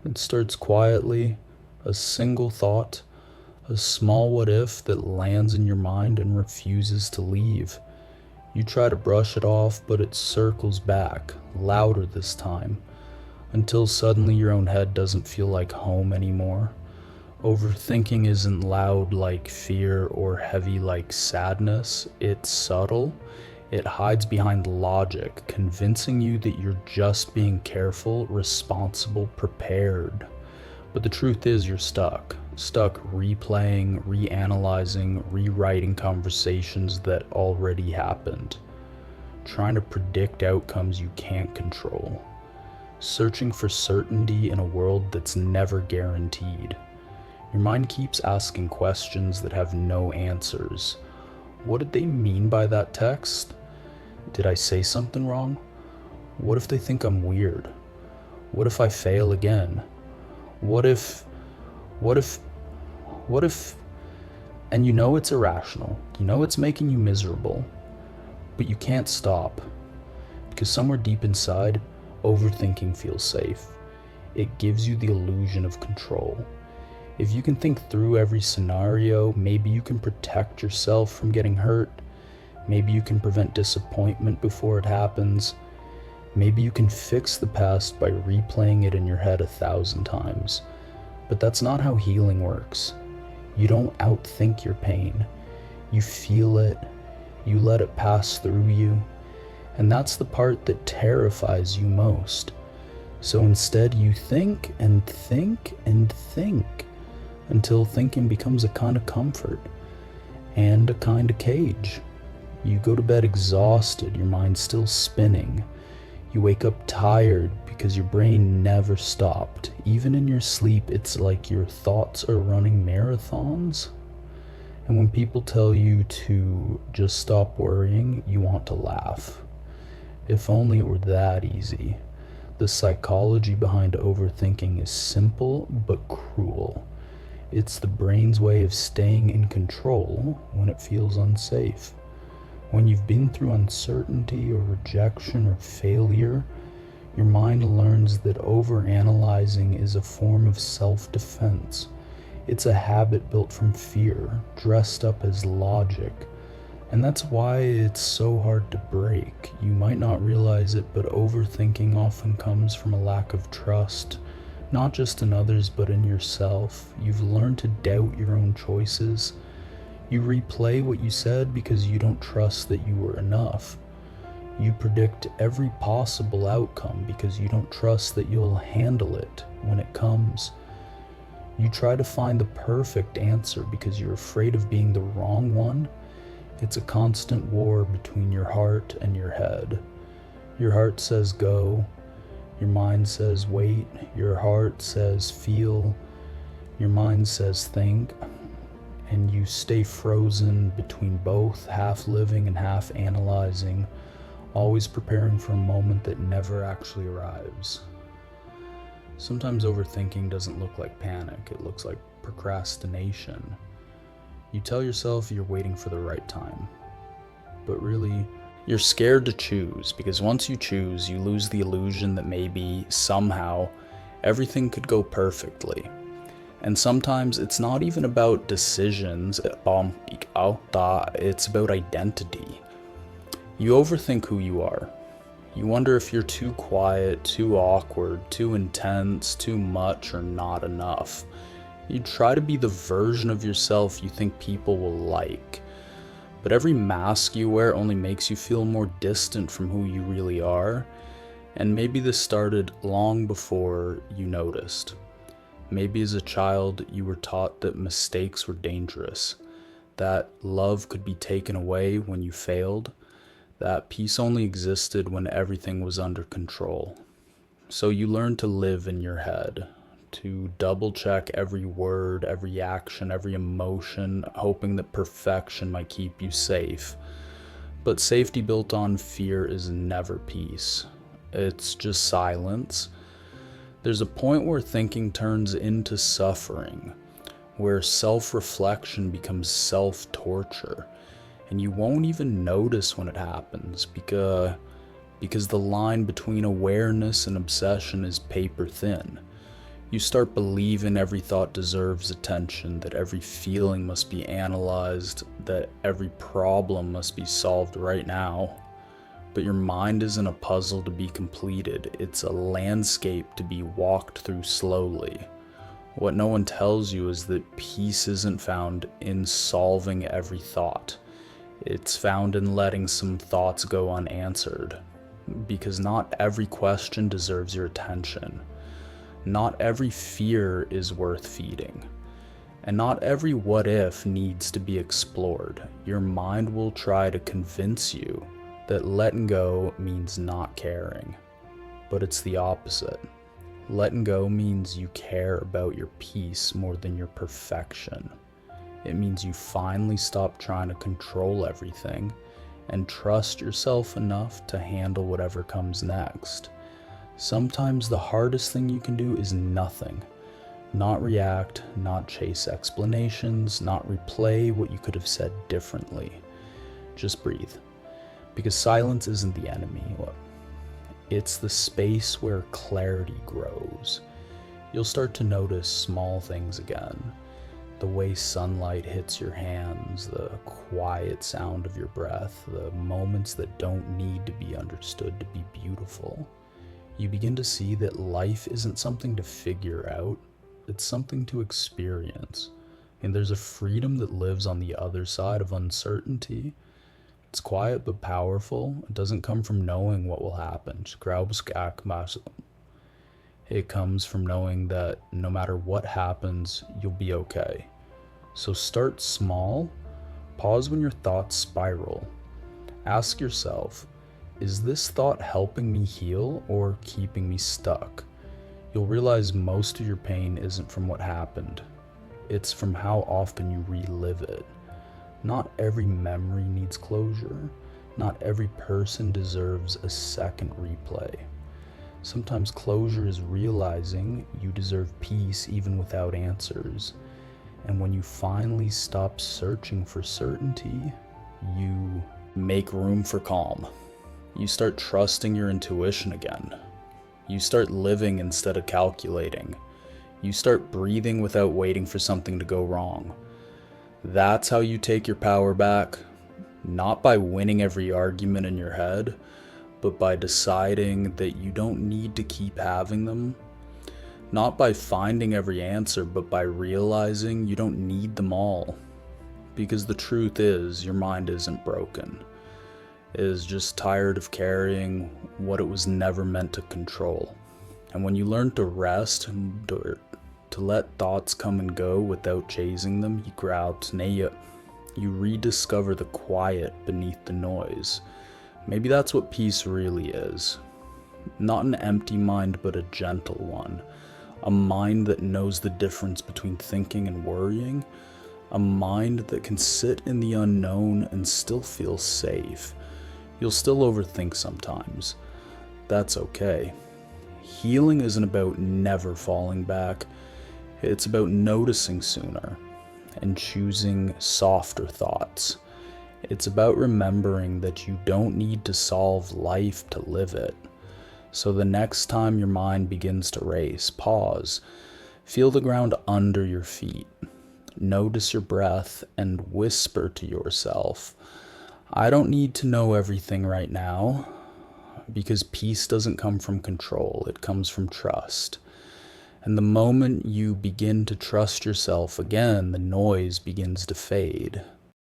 It starts quietly, a single thought, a small what if that lands in your mind and refuses to leave. You try to brush it off, but it circles back, louder this time, until suddenly your own head doesn't feel like home anymore. Overthinking isn't loud like fear or heavy like sadness, it's subtle. It hides behind logic, convincing you that you're just being careful, responsible, prepared. But the truth is, you're stuck replaying, reanalyzing, rewriting conversations that already happened, trying to predict outcomes you can't control, searching for certainty in a world that's never guaranteed. Your mind keeps asking questions that have no answers. What did they mean by that text? Did I say something wrong? What if they think I'm weird? What if I fail again? What if, what if, what if, and you know it's irrational. You know it's making you miserable, but you can't stop because somewhere deep inside, overthinking feels safe. It gives you the illusion of control. If you can think through every scenario, maybe you can protect yourself from getting hurt. Maybe you can prevent disappointment before it happens. Maybe you can fix the past by replaying it in your head 1,000 times. But that's not how healing works. You don't outthink your pain. You feel it. You let it pass through you. And that's the part that terrifies you most. So instead you think and think and think until thinking becomes a kind of comfort and a kind of cage. You go to bed exhausted, your mind's still spinning. You wake up tired because your brain never stopped. Even in your sleep, it's like your thoughts are running marathons. And when people tell you to just stop worrying, you want to laugh. If only it were that easy. The psychology behind overthinking is simple but cruel. It's the brain's way of staying in control when it feels unsafe. When you've been through uncertainty or rejection or failure, your mind learns that overanalyzing is a form of self-defense. It's a habit built from fear, dressed up as logic. And that's why it's so hard to break. You might not realize it, but overthinking often comes from a lack of trust. Not just in others, but in yourself. You've learned to doubt your own choices. You replay what you said because you don't trust that you were enough. You predict every possible outcome because you don't trust that you'll handle it when it comes. You try to find the perfect answer because you're afraid of being the wrong one. It's a constant war between your heart and your head. Your heart says go. Your mind says wait, your heart says feel, your mind says think, and you stay frozen between both, half living and half analyzing, always preparing for a moment that never actually arrives. Sometimes overthinking doesn't look like panic, it looks like procrastination. You tell yourself you're waiting for the right time, but really, you're scared to choose, because once you choose, you lose the illusion that maybe, somehow, everything could go perfectly. And sometimes it's not even about decisions, it's about identity. You overthink who you are. You wonder if you're too quiet, too awkward, too intense, too much, or not enough. You try to be the version of yourself you think people will like. But every mask you wear only makes you feel more distant from who you really are. And maybe this started long before you noticed. Maybe as a child you were taught that mistakes were dangerous, that love could be taken away when you failed, that peace only existed when everything was under control. So you learned to live in your head, to double check every word, every action, every emotion, hoping that perfection might keep you safe. But safety built on fear is never peace. It's just silence. There's a point where thinking turns into suffering, where self-reflection becomes self-torture, and you won't even notice when it happens because the line between awareness and obsession is paper thin. You start believing every thought deserves attention, that every feeling must be analyzed, that every problem must be solved right now. But your mind isn't a puzzle to be completed, it's a landscape to be walked through slowly. What no one tells you is that peace isn't found in solving every thought. It's found in letting some thoughts go unanswered. Because not every question deserves your attention. Not every fear is worth feeding. And not every what if needs to be explored. Your mind will try to convince you that letting go means not caring. But it's the opposite. Letting go means you care about your peace more than your perfection. It means you finally stop trying to control everything and trust yourself enough to handle whatever comes next. Sometimes the hardest thing you can do is nothing. Not react, not chase explanations, not replay what you could have said differently. Just breathe. Because silence isn't the enemy. It's the space where clarity grows. You'll start to notice small things again. The way sunlight hits your hands, the quiet sound of your breath, the moments that don't need to be understood to be beautiful. You begin to see that life isn't something to figure out, it's something to experience. And there's a freedom that lives on the other side of uncertainty. It's quiet but powerful. It doesn't come from knowing what will happen. It comes from knowing that no matter what happens, you'll be okay. So start small. Pause when your thoughts spiral. Ask yourself, is this thought helping me heal or keeping me stuck? You'll realize most of your pain isn't from what happened. It's from how often you relive it. Not every memory needs closure. Not every person deserves a second replay. Sometimes closure is realizing you deserve peace even without answers. And when you finally stop searching for certainty, you make room for calm. You start trusting your intuition again. You start living instead of calculating. You start breathing without waiting for something to go wrong. That's how you take your power back, not by winning every argument in your head, but by deciding that you don't need to keep having them. Not by finding every answer, but by realizing you don't need them all. Because the truth is, your mind isn't broken. It is just tired of carrying what it was never meant to control. And when you learn to rest, to let thoughts come and go without chasing them, you rediscover the quiet beneath the noise. Maybe that's what peace really is. Not an empty mind, but a gentle one. A mind that knows the difference between thinking and worrying. A mind that can sit in the unknown and still feel safe. You'll still overthink sometimes. That's okay. Healing isn't about never falling back. It's about noticing sooner and choosing softer thoughts. It's about remembering that you don't need to solve life to live it. So the next time your mind begins to race, pause. Feel the ground under your feet. Notice your breath and whisper to yourself, I don't need to know everything right now, because peace doesn't come from control, it comes from trust. And the moment you begin to trust yourself again, the noise begins to fade.